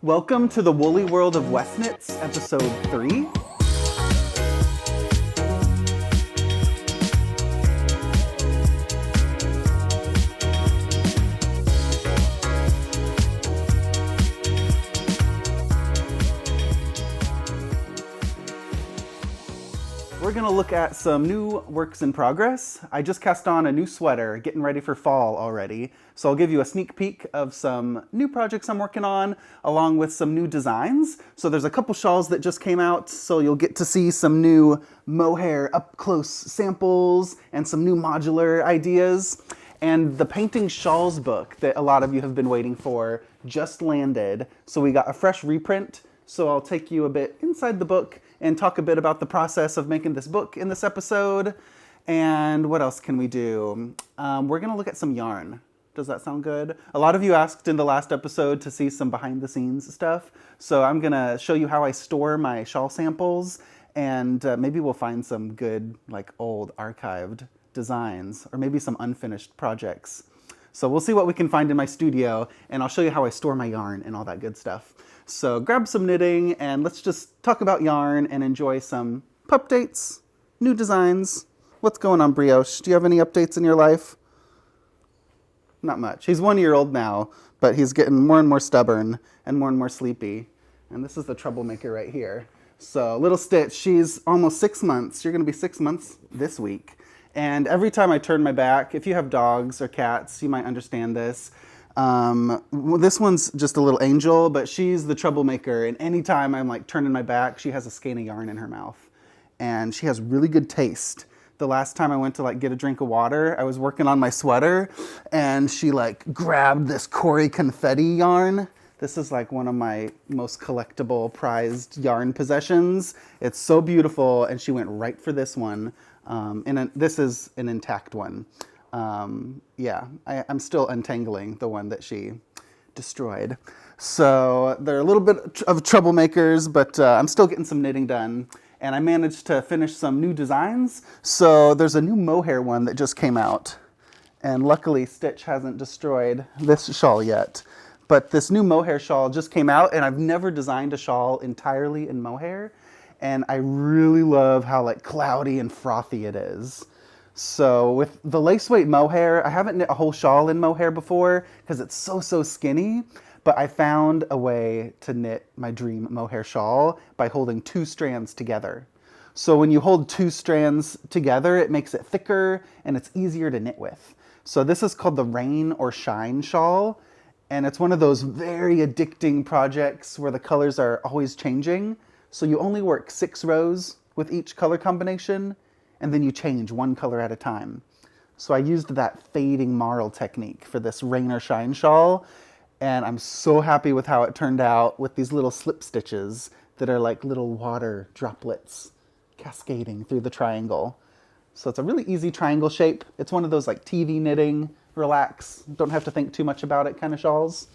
Welcome to the Woolly World of Westknits, episode 3. We're going to look at some new works in progress. I just cast on a new sweater, getting ready for fall already. So I'll give you a sneak peek of some new projects I'm working on, along with some new designs. So there's a couple shawls that just came out, so you'll get to see some new mohair up-close samples and some new modular ideas. And the Painting Shawls book that a lot of you have been waiting for just landed. So we got a fresh reprint. So I'll take you a bit inside the book and talk a bit about the process of making this book in this episode. And what else can we do? We're gonna look at some yarn. Does that sound good? A lot of you asked in the last episode to see some behind the scenes stuff. So I'm gonna show you how I store my shawl samples, and maybe we'll find some good, like, old archived designs, or maybe some unfinished projects. So we'll see what we can find in my studio, and I'll show you how I store my yarn and all that good stuff. So grab some knitting and let's just talk about yarn and enjoy some PUPDATEs, new designs. What's going on, Brioche? Do you have any updates in your life? Not much. He's 1 year old now, but he's getting more and more stubborn and more sleepy. And this is the troublemaker right here. So little Stitch, she's almost 6 months. You're gonna be 6 months this week. And every time I turn my back, if you have dogs or cats, you might understand this. This one's just a little angel, but she's the troublemaker. And anytime I'm like turning my back, she has a skein of yarn in her mouth. And she has really good taste. The last time I went to like get a drink of water, I was working on my sweater and she like grabbed this Cory confetti yarn. This is like one of my most collectible prized yarn possessions. It's so beautiful, and she went right for this one. This is an intact one. Yeah, I'm still untangling the one that she destroyed. So they're a little bit of troublemakers, but I'm still getting some knitting done. And I managed to finish some new designs. So there's a new mohair one that just came out. And luckily Stitch hasn't destroyed this shawl yet. But this new mohair shawl just came out, and I've never designed a shawl entirely in mohair. And I really love how like cloudy and frothy it is. So with the lace weight mohair, I haven't knit a whole shawl in mohair before because it's so skinny, but I found a way to knit my dream mohair shawl by holding 2 strands together. So when you hold 2 strands together, it makes it thicker and it's easier to knit with. So this is called the Rain or Shine Shawl, and it's one of those very addicting projects where the colors are always changing. So you only work 6 rows with each color combination, and then you change 1 color at a time. So I used that fading marl technique for this Rain or Shine shawl, and I'm so happy with how it turned out with these little slip stitches that are like little water droplets cascading through the triangle. So it's a really easy triangle shape. It's one of those like TV knitting, relax, don't have to think too much about it kind of shawls.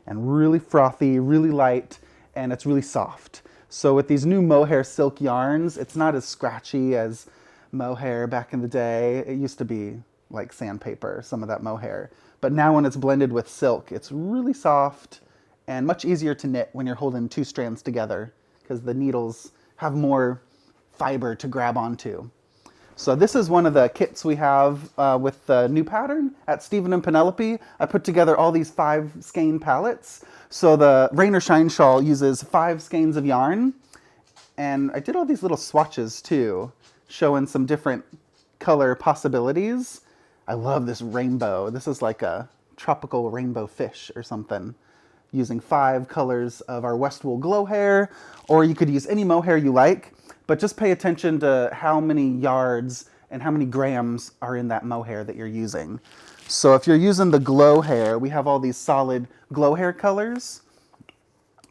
And really frothy, really light, and it's really soft. So with these new mohair silk yarns, it's not as scratchy as mohair back in the day. It used to be like sandpaper, some of that mohair. But now when it's blended with silk, it's really soft and much easier to knit when you're holding 2 strands together because the needles have more fiber to grab onto. So this is one of the kits we have with the new pattern at Stephen and Penelope. I put together all these 5 skein palettes. So the Rain or Shine shawl uses 5 skeins of yarn. And I did all these little swatches too, showing some different color possibilities. I love this rainbow. This is like a tropical rainbow fish or something. Using 5 colors of our Westwool Glow Hair, or you could use any mohair you like. But just pay attention to how many yards and how many grams are in that mohair that you're using. So if you're using the glow hair, we have all these solid glow hair colors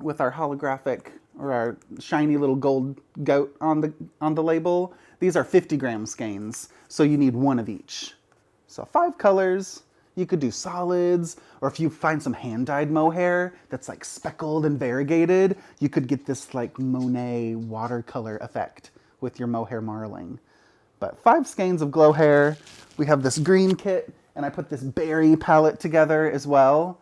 with our holographic or our shiny little gold goat on the label. These are 50 gram skeins, so you need 1 of each. So 5 colors. You could do solids, or if you find some hand-dyed mohair that's like speckled and variegated, you could get this like Monet watercolor effect with your mohair marling. But 5 skeins of glow hair. We have this green kit, and I put this berry palette together as well.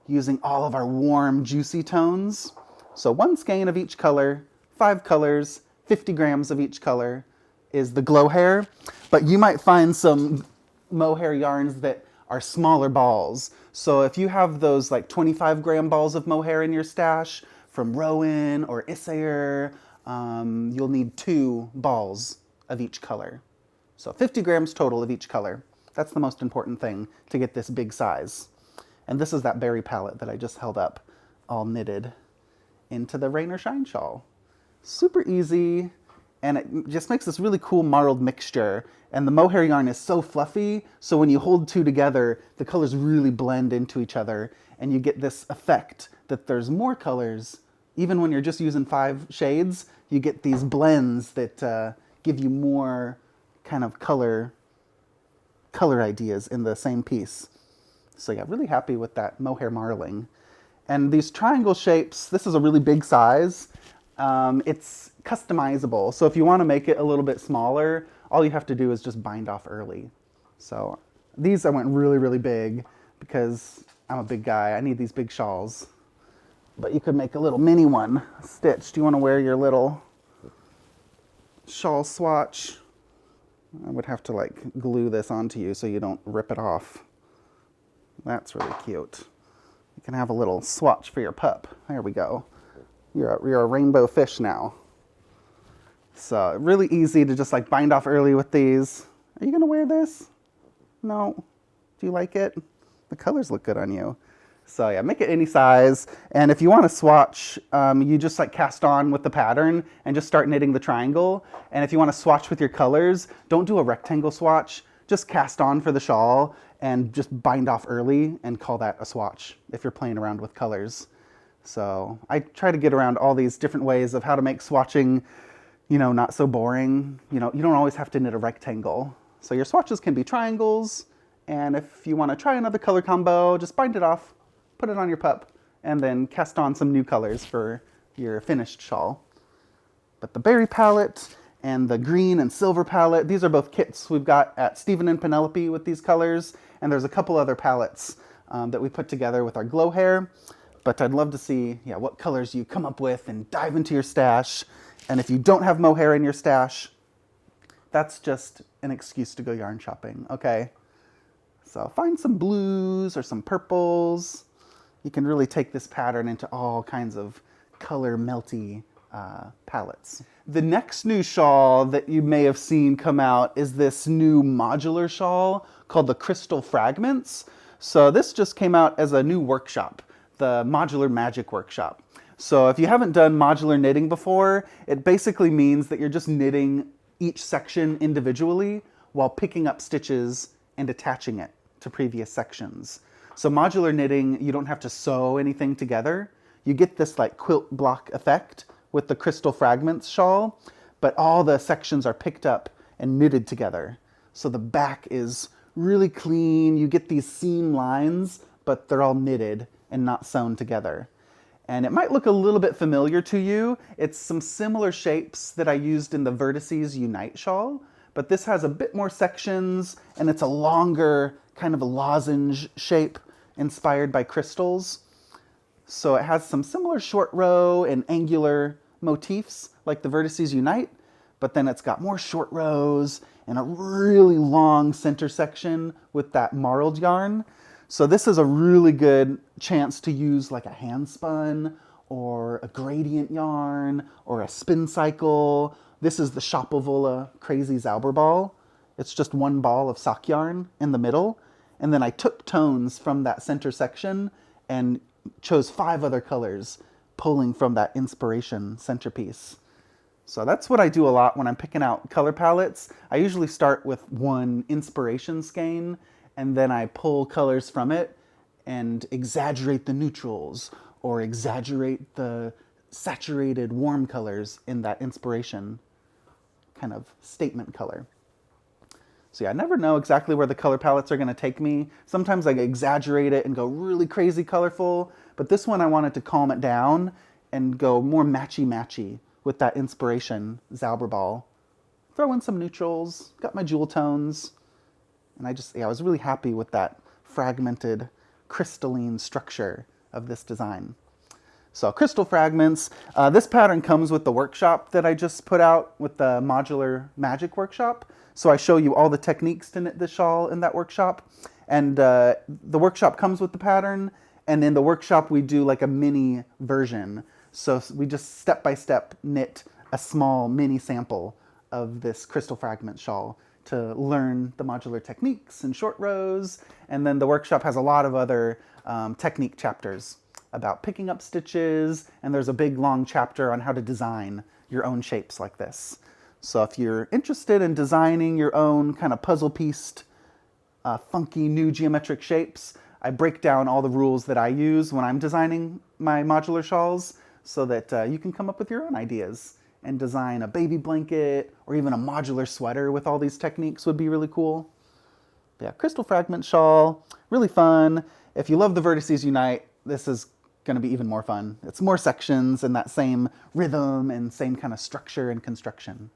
using all of our warm, juicy tones. So 1 skein of each color, 5 colors, 50 grams of each color is the glow hair. But you might find some mohair yarns that are smaller balls. So if you have those like 25-gram balls of mohair in your stash from Rowan or Issayer, you'll need 2 balls of each color. So 50 grams total of each color. That's the most important thing to get this big size. And this is that berry palette that I just held up, all knitted into the Rain or Shine Shawl. Super easy, and it just makes this really cool marled mixture. And the mohair yarn is so fluffy, so when you hold 2 together, the colors really blend into each other, and you get this effect that there's more colors. Even when you're just using 5 shades, you get these blends that give you more kind of color ideas in the same piece. So yeah, really happy with that mohair marling. And these triangle shapes, this is a really big size. It's customizable. So if you want to make it a little bit smaller, all you have to do is just bind off early. So these I went really, really big because I'm a big guy. I need these big shawls. But you could make a little mini one stitched. Do you want to wear your little shawl swatch? I would have to like glue this onto you so you don't rip it off. That's really cute. You can have a little swatch for your pup. There we go. You're a rainbow fish now. So really easy to just like bind off early with these. Are you gonna wear this? No. Do you like it? The colors look good on you. So yeah, make it any size. And if you want to swatch, you just like cast on with the pattern and just start knitting the triangle. And if you want to swatch with your colors, don't do a rectangle swatch. Just cast on for the shawl and just bind off early and call that a swatch if you're playing around with colors. So I try to get around all these different ways of how to make swatching, you know, not so boring. You know, you don't always have to knit a rectangle. So your swatches can be triangles. And if you want to try another color combo, just bind it off, put it on your pup, and then cast on some new colors for your finished shawl. But the berry palette and the green and silver palette, these are both kits we've got at Stephen and Penelope with these colors. And there's a couple other palettes that we put together with our glow hair. But I'd love to see what colors you come up with and dive into your stash. And if you don't have mohair in your stash, that's just an excuse to go yarn shopping, okay? So find some blues or some purples. You can really take this pattern into all kinds of color melty palettes. The next new shawl that you may have seen come out is this new modular shawl called the Crystal Fragments. So this just came out as a new workshop, the Modular Magic workshop. So if you haven't done modular knitting before, it basically means that you're just knitting each section individually while picking up stitches and attaching it to previous sections. So modular knitting, you don't have to sew anything together. You get this like quilt block effect with the Crystal Fragments shawl, but all the sections are picked up and knitted together. So the back is really clean. You get these seam lines, but they're all knitted and not sewn together. And it might look a little bit familiar to you. It's some similar shapes that I used in the Vertices Unite shawl, but this has a bit more sections and it's a longer kind of a lozenge shape inspired by crystals. So it has some similar short row and angular motifs like the Vertices Unite, but then it's got more short rows and a really long center section with that marled yarn. So this is a really good chance to use like a hand spun or a gradient yarn or a spin cycle. This is the Shopavola Crazy Zauberball. It's just one ball of sock yarn in the middle. And then I took tones from that center section and chose 5 other colors pulling from that inspiration centerpiece. So that's what I do a lot when I'm picking out color palettes. I usually start with one inspiration skein and then I pull colors from it and exaggerate the neutrals or exaggerate the saturated warm colors in that inspiration kind of statement color. So yeah, I never know exactly where the color palettes are going to take me. Sometimes I exaggerate it and go really crazy colorful, but this one I wanted to calm it down and go more matchy-matchy with that inspiration Zauberball. Throw in some neutrals, got my jewel tones, and I was really happy with that fragmented crystalline structure of this design. So crystal fragments. This pattern comes with the workshop that I just put out with the Modular Magic workshop. So I show you all the techniques to knit the shawl in that workshop. And the workshop comes with the pattern. And in the workshop, we do like a mini version. So we just step by step knit a small mini sample of this crystal fragment shawl to learn the modular techniques and short rows. And then the workshop has a lot of other technique chapters about picking up stitches, and there's a big long chapter on how to design your own shapes like this. So if you're interested in designing your own kind of puzzle pieced, funky new geometric shapes, I break down all the rules that I use when I'm designing my modular shawls so that you can come up with your own ideas and design a baby blanket or even a modular sweater with all these techniques would be really cool. Yeah, crystal fragment shawl, really fun. If you love the Vertices Unite, this is going to be even more fun. It's more sections and that same rhythm and same kind of structure and construction.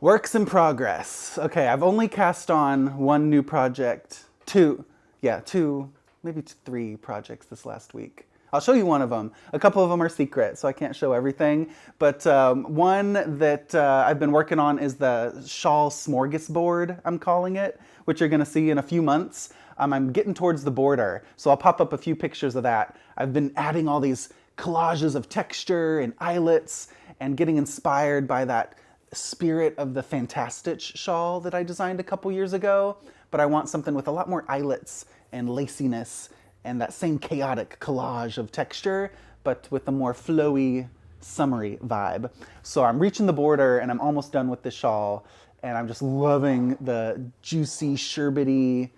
Works in progress. Okay, I've only cast on one new project, two, maybe three projects this last week. I'll show you one of them. A couple of them are secret, so I can't show everything. But one that I've been working on is the shawl smorgasbord, I'm calling it, which you're gonna see in a few months. I'm getting towards the border, so I'll pop up a few pictures of that. I've been adding all these collages of texture and eyelets and getting inspired by that spirit of the Fantastitch shawl that I designed a couple years ago. But I want something with a lot more eyelets and laciness and that same chaotic collage of texture, but with a more flowy, summery vibe. So I'm reaching the border and I'm almost done with this shawl, and I'm just loving the juicy, sherbety,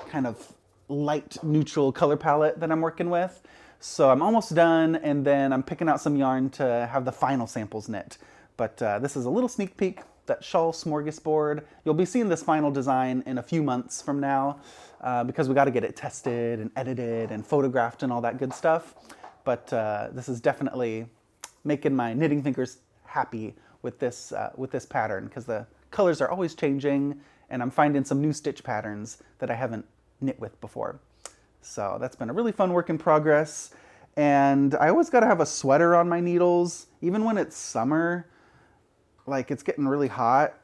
kind of light neutral color palette that I'm working with. So I'm almost done, and then I'm picking out some yarn to have the final samples knit. But this is a little sneak peek, that shawl smorgasbord. You'll be seeing this final design in a few months from now because we got to get it tested and edited and photographed and all that good stuff. But this is definitely making my knitting fingers happy with this pattern because the colors are always changing, and I'm finding some new stitch patterns that I haven't knit with before. So that's been a really fun work in progress. And I always got to have a sweater on my needles, even when it's summer. Like, it's getting really hot,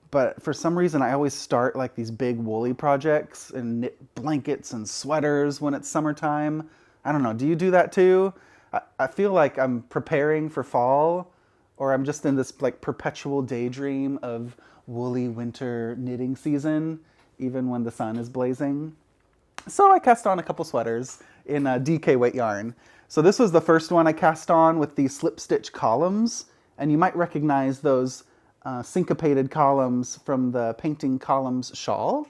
but for some reason I always start like these big woolly projects and knit blankets and sweaters when it's summertime. I don't know, do you do that too? I feel like I'm preparing for fall, or I'm just in this like perpetual daydream of woolly winter knitting season, even when the sun is blazing. So I cast on a couple sweaters in DK weight yarn. So this was the first one I cast on with these slip stitch columns. And you might recognize those syncopated columns from the Painting Columns shawl.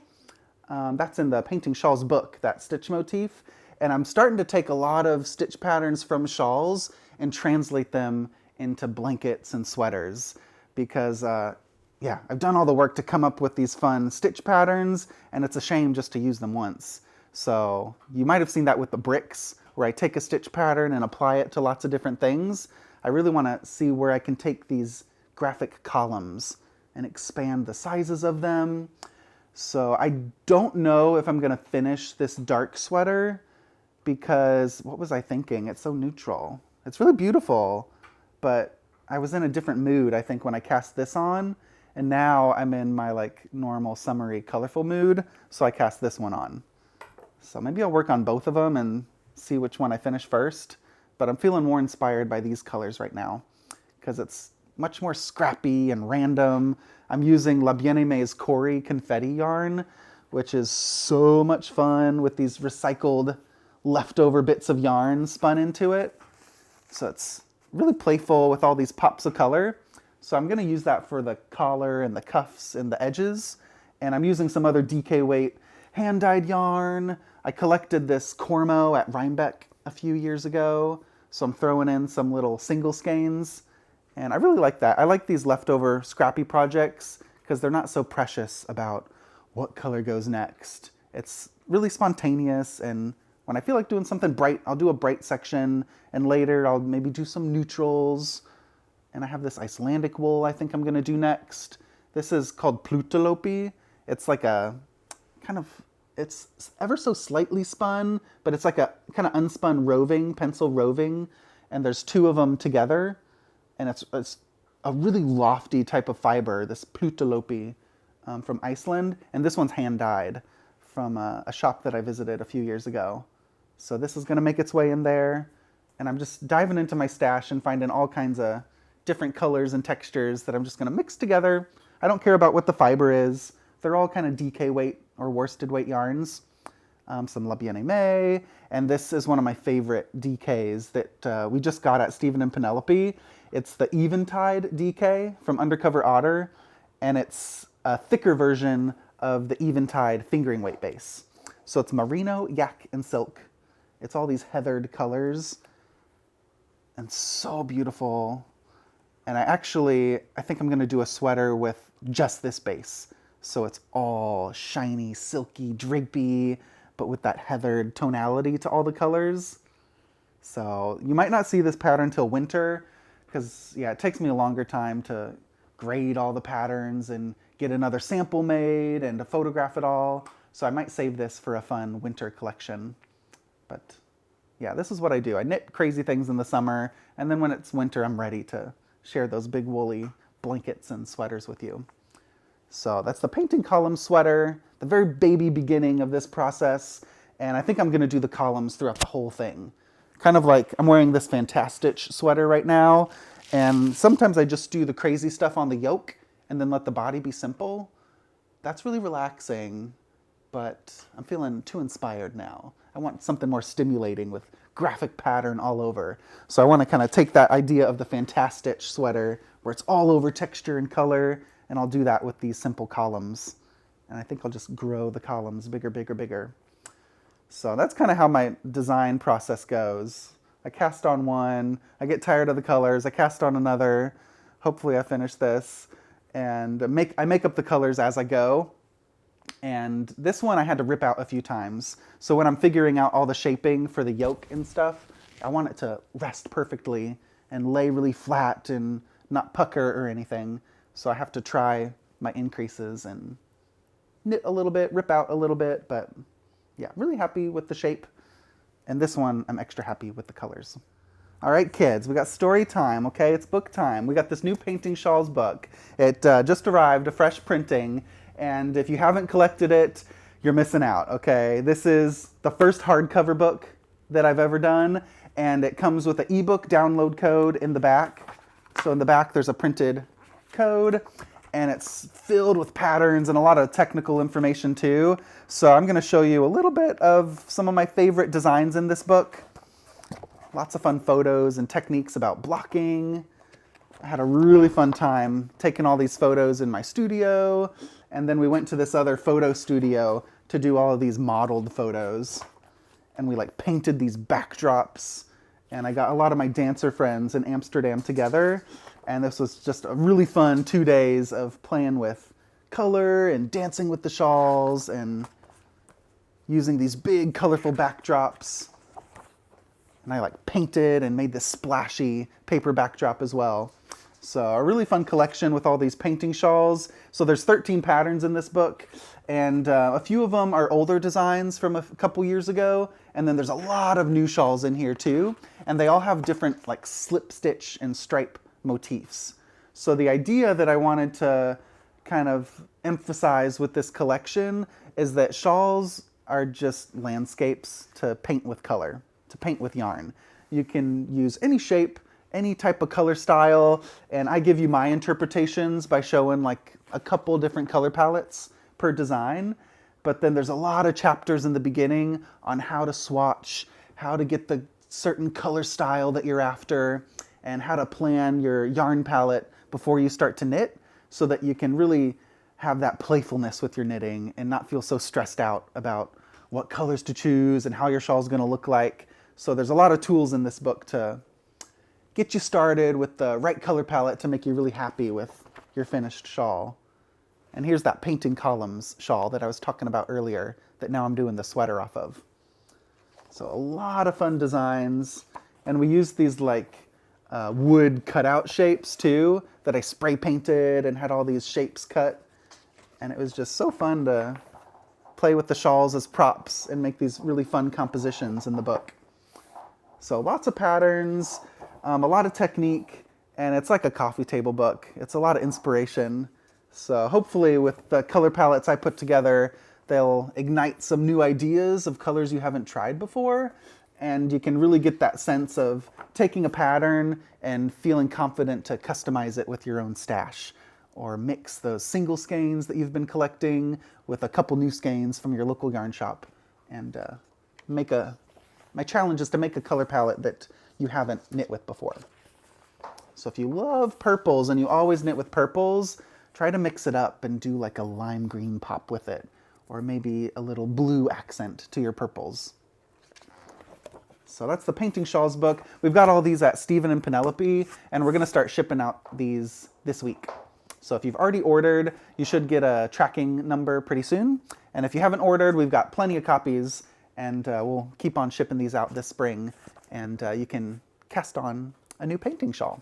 That's in the Painting Shawls book, that stitch motif. And I'm starting to take a lot of stitch patterns from shawls and translate them into blankets and sweaters. Because, yeah, I've done all the work to come up with these fun stitch patterns, and it's a shame just to use them once. So you might have seen that with the bricks, where I take a stitch pattern and apply it to lots of different things. I really want to see where I can take these graphic columns and expand the sizes of them. So I don't know if I'm going to finish this dark sweater because, what was I thinking? It's so neutral. It's really beautiful, but I was in a different mood, I think, when I cast this on. And now I'm in my like normal summery colorful mood, so I cast this one on. So maybe I'll work on both of them and see which one I finish first. But I'm feeling more inspired by these colors right now because it's much more scrappy and random. I'm using La Bien-Aimé's Cory confetti yarn, which is so much fun with these recycled leftover bits of yarn spun into it. So it's really playful with all these pops of color. So I'm going to use that for the collar and the cuffs and the edges. And I'm using some other DK weight hand-dyed yarn. I collected this Cormo at Rhinebeck a few years ago. So I'm throwing in some little single skeins, and I really like that. I like these leftover scrappy projects because they're not so precious about what color goes next. It's really spontaneous, and when I feel like doing something bright, I'll do a bright section, and later I'll maybe do some neutrals. And I have this Icelandic wool I think I'm going to do next. This is called Plutalopi. It's like a kind of, it's ever so slightly spun, but it's like a kind of unspun roving, pencil roving, and there's two of them together, and it's a really lofty type of fiber, this PUPDATE from Iceland, and this one's hand dyed from a shop that I visited a few years ago. So this is going to make its way in there, and I'm just diving into my stash and finding all kinds of different colors and textures that I'm just going to mix together. I don't care about what the fiber is. They're all kind of DK weight or worsted weight yarns. Some La Bien-Aimée, and this is one of my favorite DKs that we just got at Stephen and Penelope. It's the Eventide DK from Undercover Otter, and it's a thicker version of the Eventide fingering weight base. So it's merino, yak, and silk. It's all these heathered colors, and so beautiful. And I think I'm going to do a sweater with just this base. So it's all shiny, silky, drapey, but with that heathered tonality to all the colors. So you might not see this pattern till winter, because yeah, it takes me a longer time to grade all the patterns and get another sample made and to photograph it all. So I might save this for a fun winter collection. But yeah, this is what I do. I knit crazy things in the summer, and then when it's winter, I'm ready to share those big woolly blankets and sweaters with you. So that's the painting column sweater, the very baby beginning of this process. And I think I'm going to do the columns throughout the whole thing. Kind of like I'm wearing this Fantastitch sweater right now. And sometimes I just do the crazy stuff on the yoke and then let the body be simple. That's really relaxing, but I'm feeling too inspired now. I want something more stimulating with graphic pattern all over. So I want to kind of take that idea of the Fantastitch sweater where it's all over texture and color, and I'll do that with these simple columns. And I think I'll just grow the columns bigger, bigger, bigger. So that's kind of how my design process goes. I cast on one, I get tired of the colors, I cast on another. Hopefully I finish this. And I make up the colors as I go. And this one I had to rip out a few times. So when I'm figuring out all the shaping for the yoke and stuff, I want it to rest perfectly and lay really flat and not pucker or anything. So I have to try my increases and knit a little bit, rip out a little bit, but yeah, really happy with the shape. And this one, I'm extra happy with the colors. All right, kids, we got story time, okay? It's book time. We got this new Painting Shawls book. It just arrived, a fresh printing, and if you haven't collected it, you're missing out, okay? This is the first hardcover book that I've ever done, and it comes with an ebook download code in the back. So in the back, there's a printed code, and it's filled with patterns and a lot of technical information too. So I'm going to show you a little bit of some of my favorite designs in this book. Lots of fun photos and techniques about blocking. I had a really fun time taking all these photos in my studio, and then we went to this other photo studio to do all of these modeled photos. And we like painted these backdrops, and I got a lot of my dancer friends in Amsterdam together. And this was just a really fun 2 days of playing with color and dancing with the shawls and using these big colorful backdrops. And I like painted and made this splashy paper backdrop as well. So a really fun collection with all these painting shawls. So there's 13 patterns in this book, and a few of them are older designs from a couple years ago. And then there's a lot of new shawls in here too. And they all have different like slip stitch and stripe motifs. So the idea that I wanted to kind of emphasize with this collection is that shawls are just landscapes to paint with color, to paint with yarn. You can use any shape, any type of color style, and I give you my interpretations by showing like a couple different color palettes per design. But then there's a lot of chapters in the beginning on how to swatch, how to get the certain color style that you're after, and how to plan your yarn palette before you start to knit so that you can really have that playfulness with your knitting and not feel so stressed out about what colors to choose and how your shawl is going to look like. So there's a lot of tools in this book to get you started with the right color palette to make you really happy with your finished shawl. And here's that painting columns shawl that I was talking about earlier that now I'm doing the sweater off of. So a lot of fun designs, and we used these like wood cutout shapes too that I spray painted and had all these shapes cut, and it was just so fun to play with the shawls as props and make these really fun compositions in the book. So lots of patterns, a lot of technique, and it's like a coffee table book. It's a lot of inspiration. So hopefully with the color palettes I put together, they'll ignite some new ideas of colors you haven't tried before, and you can really get that sense of taking a pattern and feeling confident to customize it with your own stash, or mix those single skeins that you've been collecting with a couple new skeins from your local yarn shop, and my challenge is to make a color palette that you haven't knit with before. So if you love purples and you always knit with purples, try to mix it up and do like a lime green pop with it, or maybe a little blue accent to your purples. So that's the Painting Shawls book. We've got all these at Stephen and Penelope, and we're going to start shipping out these this week. So if you've already ordered, you should get a tracking number pretty soon. And if you haven't ordered, we've got plenty of copies, and we'll keep on shipping these out this spring, and you can cast on a new painting shawl.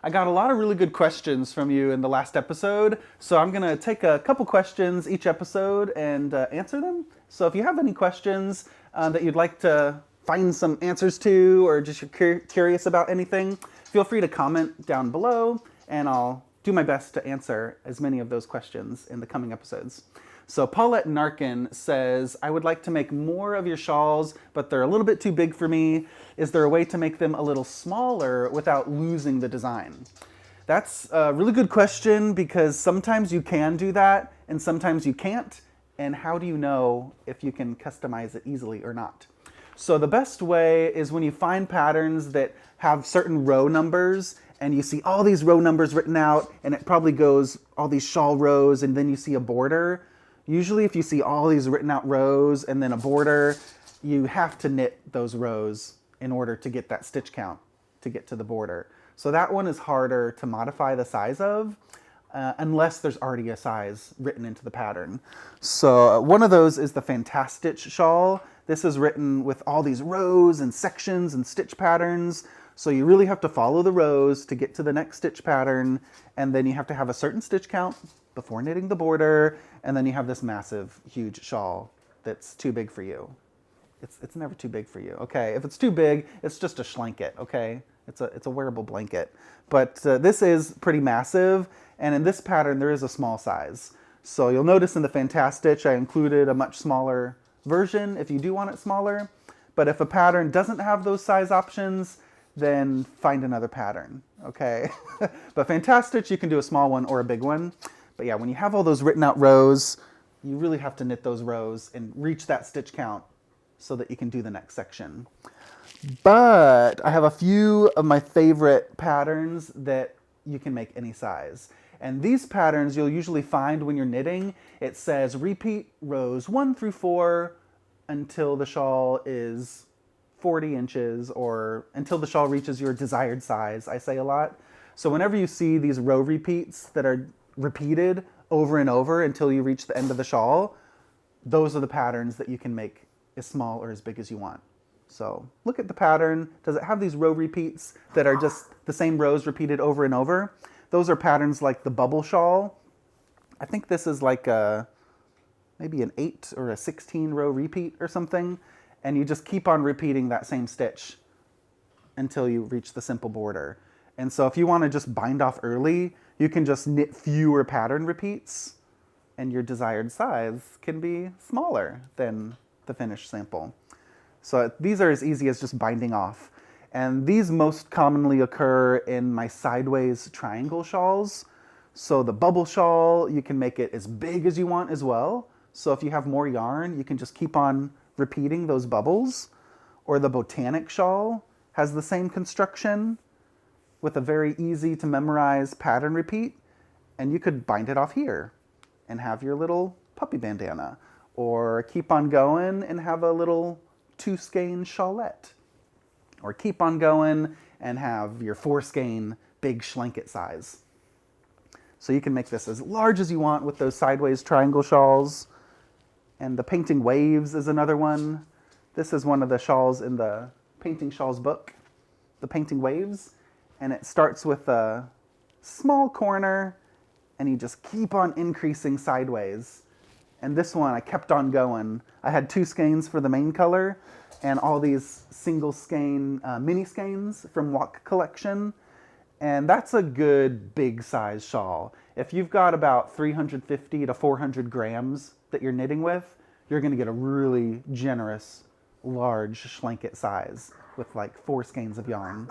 I got a lot of really good questions from you in the last episode, so I'm going to take a couple questions each episode and answer them. So if you have any questions that you'd like to find some answers to, or just you're curious about anything, feel free to comment down below, and I'll do my best to answer as many of those questions in the coming episodes. So Paulette Narkin says, I would like to make more of your shawls, but they're a little bit too big for me. Is there a way to make them a little smaller without losing the design? That's a really good question, because sometimes you can do that and sometimes you can't. And how do you know if you can customize it easily or not? So the best way is when you find patterns that have certain row numbers, and you see all these row numbers written out, and it probably goes all these shawl rows, and then you see a border. Usually if you see all these written out rows and then a border, you have to knit those rows in order to get that stitch count to get to the border. So that one is harder to modify the size of, unless there's already a size written into the pattern. So one of those is the Fantastitch shawl. This is written with all these rows and sections and stitch patterns. So you really have to follow the rows to get to the next stitch pattern, and then you have to have a certain stitch count before knitting the border, and then you have this massive, huge shawl that's too big for you. It's never too big for you, okay? If it's too big, it's just a schlanket, okay? It's a wearable blanket. But this is pretty massive, and in this pattern, there is a small size. So you'll notice in the Fantastitch, I included a much smaller version if you do want it smaller. But if a pattern doesn't have those size options, then find another pattern, okay? But Fantastitch, you can do a small one or a big one. But yeah, when you have all those written out rows, you really have to knit those rows and reach that stitch count so that you can do the next section. But I have a few of my favorite patterns that you can make any size. And these patterns you'll usually find when you're knitting. It says repeat rows 1 through 4 until the shawl is 40 inches, or until the shawl reaches your desired size, I say a lot. So whenever you see these row repeats that are repeated over and over until you reach the end of the shawl, those are the patterns that you can make as small or as big as you want. So look at the pattern. Does it have these row repeats that are just the same rows repeated over and over? Those are patterns like the bubble shawl. I think this is like maybe an 8 or a 16 row repeat or something. And you just keep on repeating that same stitch until you reach the simple border. And so if you want to just bind off early, you can just knit fewer pattern repeats, and your desired size can be smaller than the finished sample. So these are as easy as just binding off. And these most commonly occur in my sideways triangle shawls. So the bubble shawl, you can make it as big as you want as well. So if you have more yarn, you can just keep on repeating those bubbles. Or the botanic shawl has the same construction with a very easy to memorize pattern repeat, and you could bind it off here and have your little puppy bandana, or keep on going and have a little 2-skein shawlette, or keep on going and have your 4-skein big schlanket size. So you can make this as large as you want with those sideways triangle shawls. And the Painting Waves is another one. This is one of the shawls in the Painting Shawls book, the Painting Waves. And it starts with a small corner, and you just keep on increasing sideways And this one, I kept on going. I had 2 skeins for the main color and all these single skein mini skeins from Walk Collection. And that's a good big size shawl. If you've got about 350 to 400 grams that you're knitting with, you're gonna get a really generous, large schlanket size with like 4 skeins of yarn.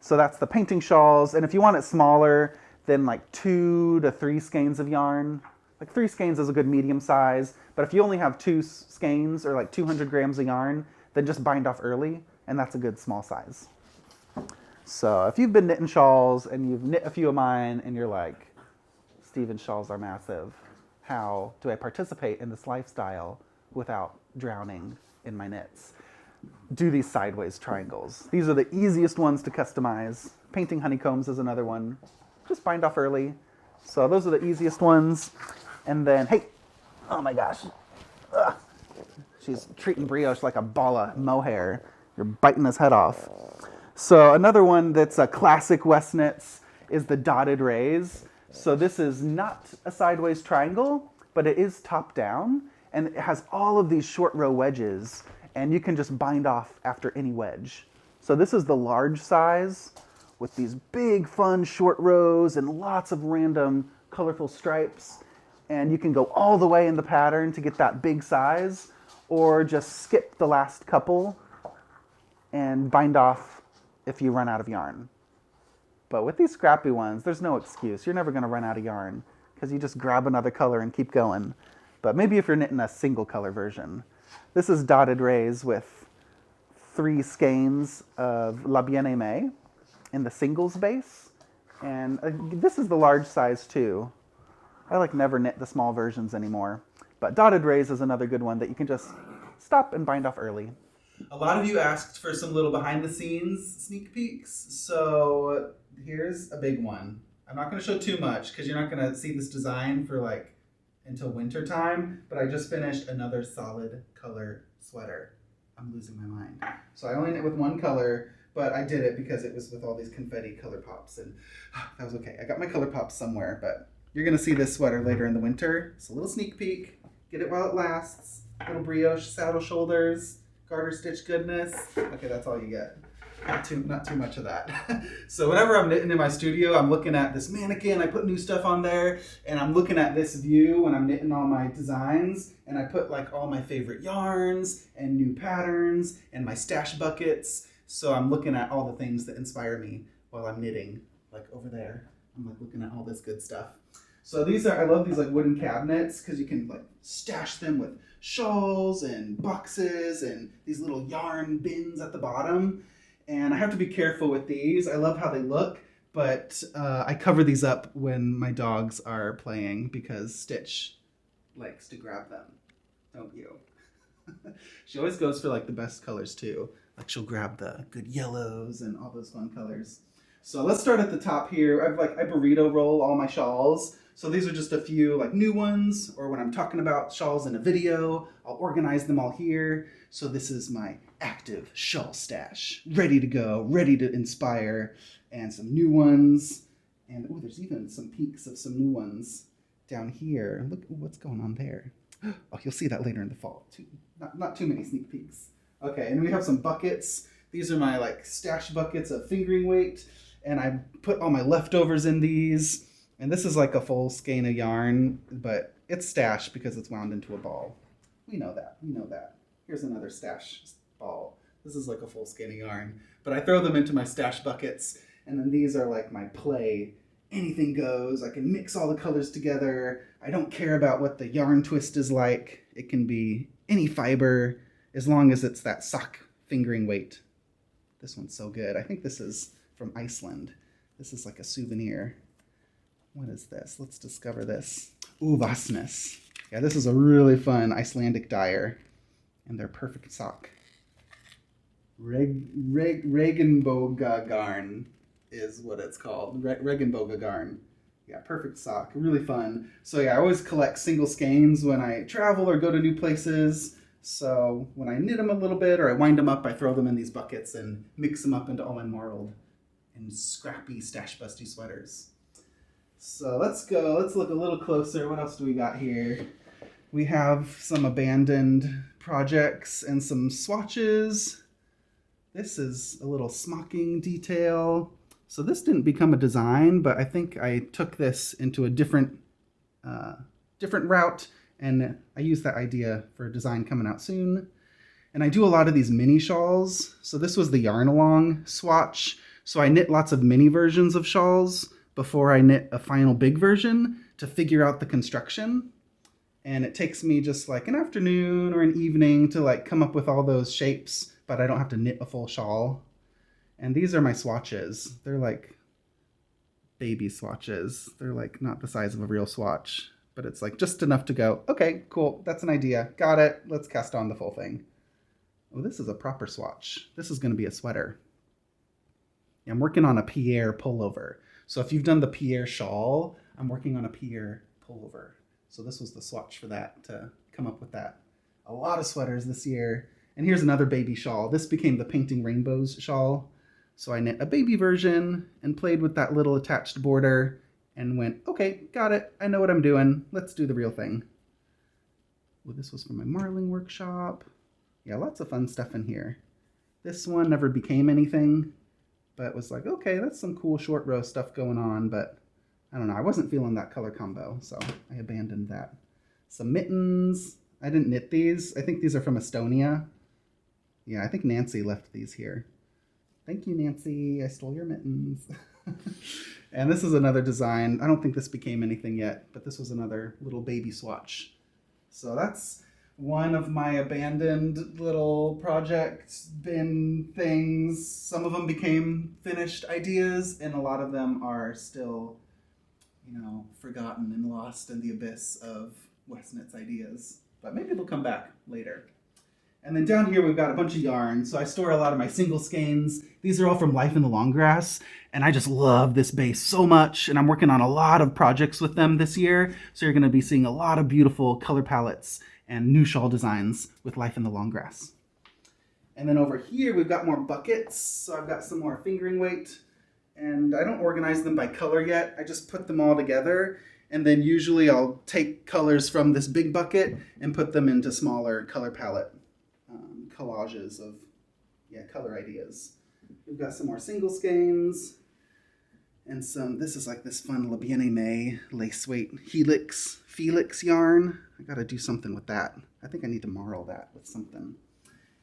So that's the painting shawls. And if you want it smaller, then like 2 to 3 skeins of yarn. Like 3 skeins is a good medium size, but if you only have 2 skeins or like 200 grams of yarn, then just bind off early, and that's a good small size. So if you've been knitting shawls and you've knit a few of mine and you're like, Steven's shawls are massive, how do I participate in this lifestyle without drowning in my knits? Do these sideways triangles. These are the easiest ones to customize. Painting honeycombs is another one. Just bind off early. So those are the easiest ones. And then, hey, oh my gosh. Ugh. She's treating Brioche like a ball of mohair. You're biting his head off. So another one that's a classic Westknits is the dotted rays. So this is not a sideways triangle, but it is top down. And it has all of these short row wedges. And you can just bind off after any wedge. So this is the large size with these big fun short rows and lots of random colorful stripes. And you can go all the way in the pattern to get that big size, or just skip the last couple and bind off if you run out of yarn. But with these scrappy ones, there's no excuse. You're never gonna run out of yarn because you just grab another color and keep going. But maybe if you're knitting a single color version. This is dotted rays with 3 skeins of La Bien-Aimée in the singles base. And this is the large size too. I like never knit the small versions anymore. But dotted rays is another good one that you can just stop and bind off early. A lot of you asked for some little behind the scenes sneak peeks. So here's a big one. I'm not gonna show too much because you're not gonna see this design for like until winter time, but I just finished another solid color sweater. I'm losing my mind. So I only knit with 1 color, but I did it because it was with all these confetti color pops, and that was okay. I got my color pops somewhere, but you're gonna see this sweater later in the winter. It's a little sneak peek. Get it while it lasts. Little brioche saddle shoulders, garter stitch goodness. Okay, that's all you get. Not too much of that. So whenever I'm knitting in my studio, I'm looking at this mannequin, I put new stuff on there, and I'm looking at this view when I'm knitting all my designs, and I put like all my favorite yarns and new patterns and my stash buckets. So I'm looking at all the things that inspire me while I'm knitting. Like over there, I'm like looking at all this good stuff. So I love these like wooden cabinets because you can like stash them with shawls and boxes and these little yarn bins at the bottom. And I have to be careful with these. I love how they look, but I cover these up when my dogs are playing because Stitch likes to grab them, don't you? She always goes for like the best colors too. Like she'll grab the good yellows and all those fun colors. So let's start at the top here. I burrito roll all my shawls. So these are just a few like new ones, or when I'm talking about shawls in a video, I'll organize them all here. So this is my active shawl stash, ready to go, ready to inspire, and some new ones. And oh, there's even some peeks of some new ones down here. Look what's going on there. Oh, you'll see that later in the fall. Not too many sneak peeks. Okay, and we have some buckets. These are my like stash buckets of fingering weight, and I put all my leftovers in these. And this is like a full skein of yarn, but it's stashed because it's wound into a ball. We know that. Here's another stash ball. This is like a full skein of yarn. But I throw them into my stash buckets, and then these are like my play. Anything goes. I can mix all the colors together. I don't care about what the yarn twist is like. It can be any fiber as long as it's that sock fingering weight. This one's so good. I think this is from Iceland. This is like a souvenir. What is this? Let's discover this. Ooh, Westknits. Yeah, this is a really fun Icelandic dyer. And they're perfect sock. Regenbogagarn is what it's called. Regenbogagarn. Yeah, perfect sock. Really fun. So yeah, I always collect single skeins when I travel or go to new places. So when I knit them a little bit or I wind them up, I throw them in these buckets and mix them up into all my marled and scrappy stash busty sweaters. So let's look a little closer. What else do we got here? We have some abandoned projects and some swatches. This is a little smocking detail. So this didn't become a design, but I think I took this into a different route, and I used that idea for a design coming out soon. And I do a lot of these mini shawls. So this was the yarn along swatch. So I knit lots of mini versions of shawls before I knit a final big version to figure out the construction. And it takes me just like an afternoon or an evening to like come up with all those shapes, but I don't have to knit a full shawl. And these are my swatches. They're like baby swatches. They're like not the size of a real swatch, but it's like just enough to go, okay, cool, that's an idea. Got it. Let's cast on the full thing. Oh, this is a proper swatch. This is going to be a sweater. I'm working on a Pierre pullover. So if you've done the Pierre shawl, I'm working on a Pierre pullover. So this was the swatch for that, to come up with that. A lot of sweaters this year. And here's another baby shawl. This became the Painting Rainbows shawl. So I knit a baby version and played with that little attached border and went, okay, got it. I know what I'm doing. Let's do the real thing. Well, this was from my marling workshop. Yeah, lots of fun stuff in here. This one never became anything, but was like, okay, that's some cool short row stuff going on, but I don't know. I wasn't feeling that color combo, so I abandoned that. Some mittens. I didn't knit these. I think these are from Estonia. Yeah, I think Nancy left these here. Thank you, Nancy. I stole your mittens. And this is another design. I don't think this became anything yet, but this was another little baby swatch. So that's one of my abandoned little project bin things. Some of them became finished ideas, and a lot of them are still, you know, forgotten and lost in the abyss of Westknits ideas. But maybe they'll come back later. And then down here we've got a bunch of yarn. So I store a lot of my single skeins. These are all from Life in the Long Grass, and I just love this base so much, and I'm working on a lot of projects with them this year. So you're going to be seeing a lot of beautiful color palettes and new shawl designs with Life in the Long Grass. And then over here we've got more buckets. So I've got some more fingering weight, and I don't organize them by color yet. I just put them all together, and then usually I'll take colors from this big bucket and put them into smaller color palette collages of color ideas. We've got some more single skeins and some, this is like this fun La Bien-Aimée lace weight Felix yarn. I gotta do something with that. I think I need to marl that with something.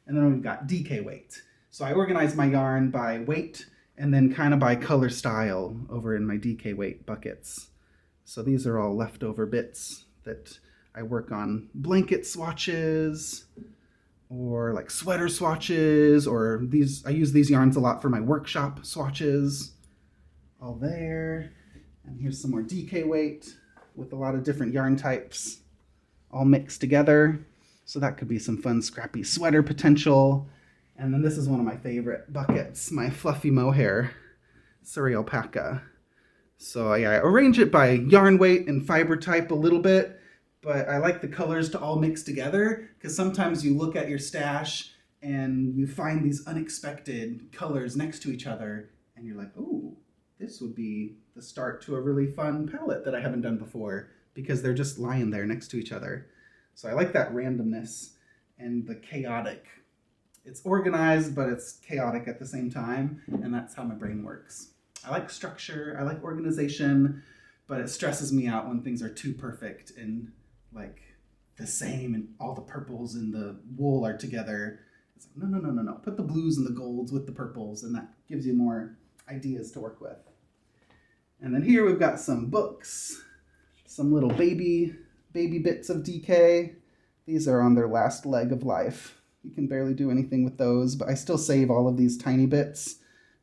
And then we've got DK weight. So I organize my yarn by weight and then kind of by color style over in my DK weight buckets. So these are all leftover bits that I work on blanket swatches, or like sweater swatches, or these, I use these yarns a lot for my workshop swatches. All there. And here's some more DK weight with a lot of different yarn types all mixed together. So that could be some fun scrappy sweater potential. And then this is one of my favorite buckets, my fluffy mohair Surrey alpaca. So I arrange it by yarn weight and fiber type a little bit, but I like the colors to all mix together, because sometimes you look at your stash and you find these unexpected colors next to each other, and you're like, oh, this would be the start to a really fun palette that I haven't done before, because they're just lying there next to each other. So I like that randomness and the chaotic. It's organized, but it's chaotic at the same time, and that's how my brain works. I like structure, I like organization, but it stresses me out when things are too perfect and like the same, and all the purples and the wool are together. It's like, no. Put the blues and the golds with the purples, and that gives you more ideas to work with. And then here we've got some books, some little baby bits of DK. These are on their last leg of life. You can barely do anything with those, but I still save all of these tiny bits.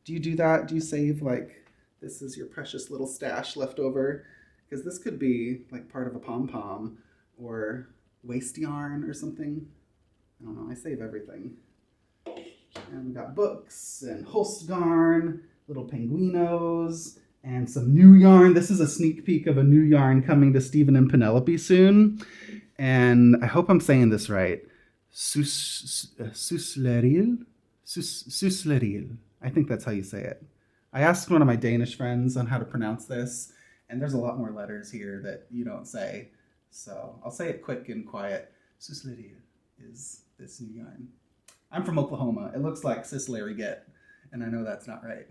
Do you do that? Do you save, like, this is your precious little stash left over? Because this could be like part of a pom-pom or waist yarn or something. I don't know, I save everything. And we've got books and Holst yarn, little penguinos, and some new yarn. This is a sneak peek of a new yarn coming to Stephen and Penelope soon. And I hope I'm saying this right. Susleril? I think that's how you say it. I asked one of my Danish friends on how to pronounce this, and there's a lot more letters here that you don't say. So I'll say it quick and quiet. Susleria is this new yarn. I'm from Oklahoma. It looks like Sis-Larry-Get, and I know that's not right.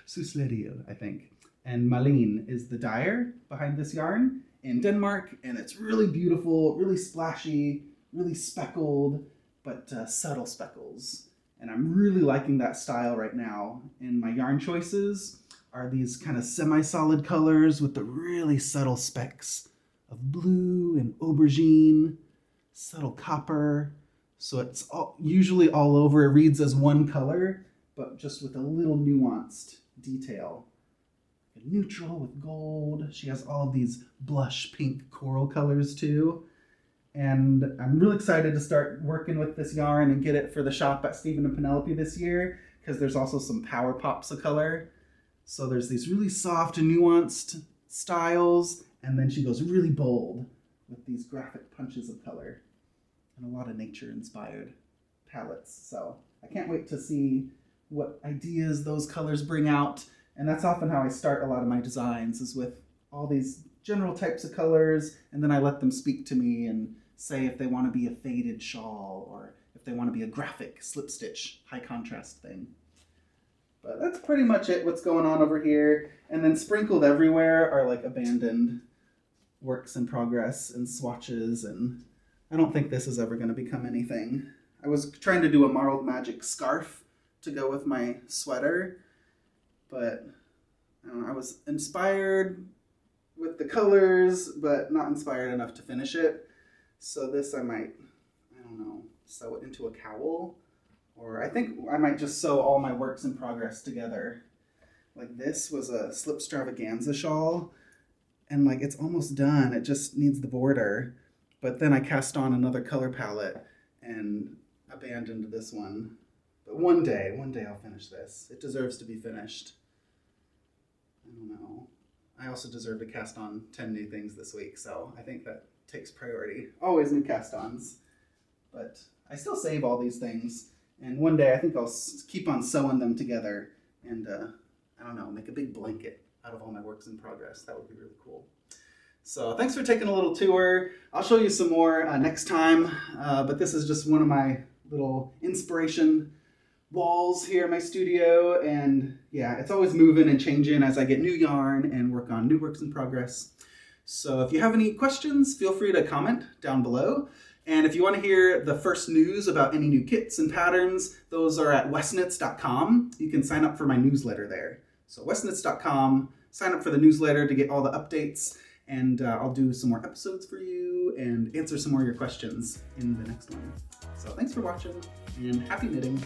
Susleria, I think. And Malene is the dyer behind this yarn in Denmark, and it's really beautiful, really splashy, really speckled, but subtle speckles. And I'm really liking that style right now. And my yarn choices are these kind of semi-solid colors with the really subtle specks of blue and aubergine, subtle copper. So it's usually all over. It reads as one color, but just with a little nuanced detail. Neutral with gold. She has all of these blush pink coral colors too. And I'm really excited to start working with this yarn and get it for the shop at Stephen and Penelope this year, because there's also some power pops of color. So there's these really soft and nuanced styles, and then she goes really bold with these graphic punches of color and a lot of nature inspired palettes. So I can't wait to see what ideas those colors bring out. And that's often how I start a lot of my designs, is with all these general types of colors, and then I let them speak to me and say if they want to be a faded shawl or if they want to be a graphic slip stitch high contrast thing. But that's pretty much it, what's going on over here. And then sprinkled everywhere are like abandoned works in progress and swatches, and I don't think this is ever going to become anything. I was trying to do a Modular Magic scarf to go with my sweater, but I don't know, I was inspired with the colors, but not inspired enough to finish it. So this I might, I don't know, sew it into a cowl, or I think I might just sew all my works in progress together. Like this was a slip stravaganza shawl, and like it's almost done. It just needs the border. But then I cast on another color palette and abandoned this one. But one day I'll finish this. It deserves to be finished. I don't know. I also deserve to cast on 10 new things this week, so I think that takes priority. Always new cast-ons. But I still save all these things, and one day I think I'll keep on sewing them together and, I don't know, make a big blanket out of all my works in progress. That would be really cool. So thanks for taking a little tour. I'll show you some more next time, but this is just one of my little inspiration walls here in my studio, and yeah, it's always moving and changing as I get new yarn and work on new works in progress. So if you have any questions, feel free to comment down below. And if you want to hear the first news about any new kits and patterns, those are at Westknits.com. You can sign up for my newsletter there. So Westknits.com, sign up for the newsletter to get all the updates, and I'll do some more episodes for you and answer some more of your questions in the next one. So thanks for watching, and happy knitting.